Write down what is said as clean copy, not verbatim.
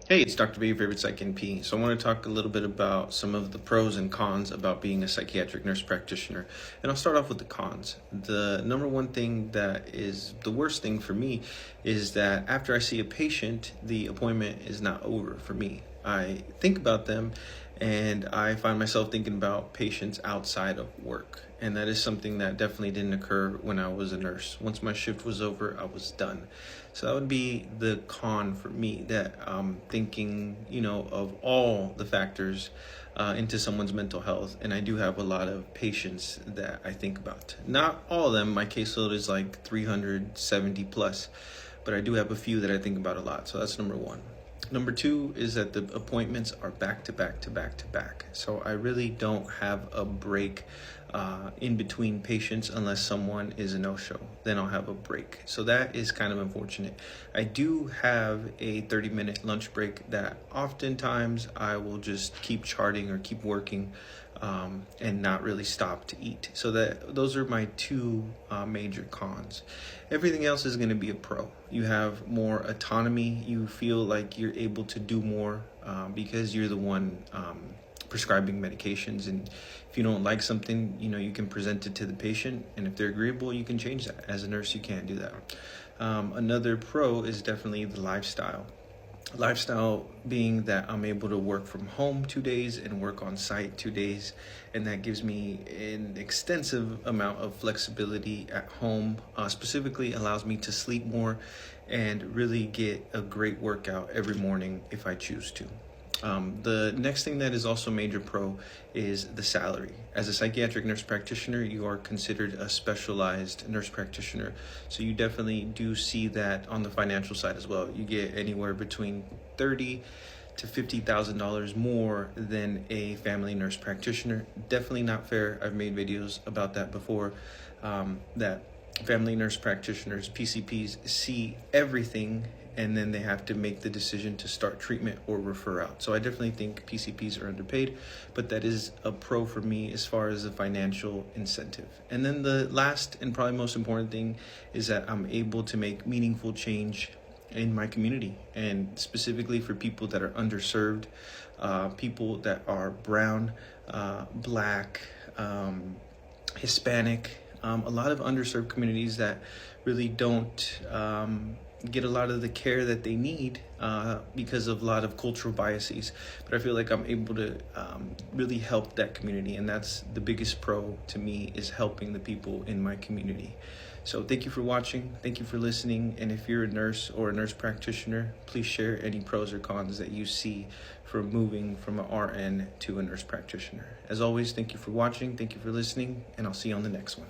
Hey, it's Dr. B, your favorite Psych NP. So I want to talk a little bit about some of the pros and cons about being a psychiatric nurse practitioner. And I'll start off with the cons. The number one thing that is the worst thing for me is that after I see a patient, the appointment is not over for me. I think about them and I find myself thinking about patients outside of work. And that is something that definitely didn't occur when I was a nurse. Once my shift was over, I was done. So that would be the con for me, that I'm thinking, of all the factors into someone's mental health. And I do have a lot of patients that I think about. Not all of them. My caseload is like 370 plus, but I do have a few that I think about a lot. So that's number one. Number two is that the appointments are back to back to back to back. So I really don't have a break in between patients unless someone is a no-show. Then I'll have a break. So that is kind of unfortunate. I do have a 30-minute lunch break that oftentimes I will just keep charting or keep working and not really stop to eat. So those are my two major cons. Everything else is going to be a pro. You have more autonomy. You feel like you're able to do more because you're the one prescribing medications. And if you don't like something, you can present it to the patient. And if they're agreeable, you can change that. As a nurse, you can't do that. Another pro is definitely the lifestyle. Lifestyle being that I'm able to work from home 2 days and work on site 2 days, and that gives me an extensive amount of flexibility at home. Specifically allows me to sleep more and really get a great workout every morning if I choose to. The next thing that is also a major pro is the salary. As a psychiatric nurse practitioner, you are considered a specialized nurse practitioner. So you definitely do see that on the financial side as well. You get anywhere between $30,000 to $50,000 more than a family nurse practitioner. Definitely not fair. I've made videos about that before, that family nurse practitioners, PCPs, see everything and then they have to make the decision to start treatment or refer out. So I definitely think PCPs are underpaid, but that is a pro for me as far as a financial incentive. And then the last and probably most important thing is that I'm able to make meaningful change in my community, and specifically for people that are underserved, people that are brown, black, Hispanic, a lot of underserved communities that really don't get a lot of the care that they need because of a lot of cultural biases. But I feel like I'm able to really help that community, and that's the biggest pro to me, is helping the people in my community. So thank you for watching, thank you for listening, and if you're a nurse or a nurse practitioner, please share any pros or cons that you see for moving from an RN to a nurse practitioner. As always, thank you for watching, thank you for listening, and I'll see you on the next one.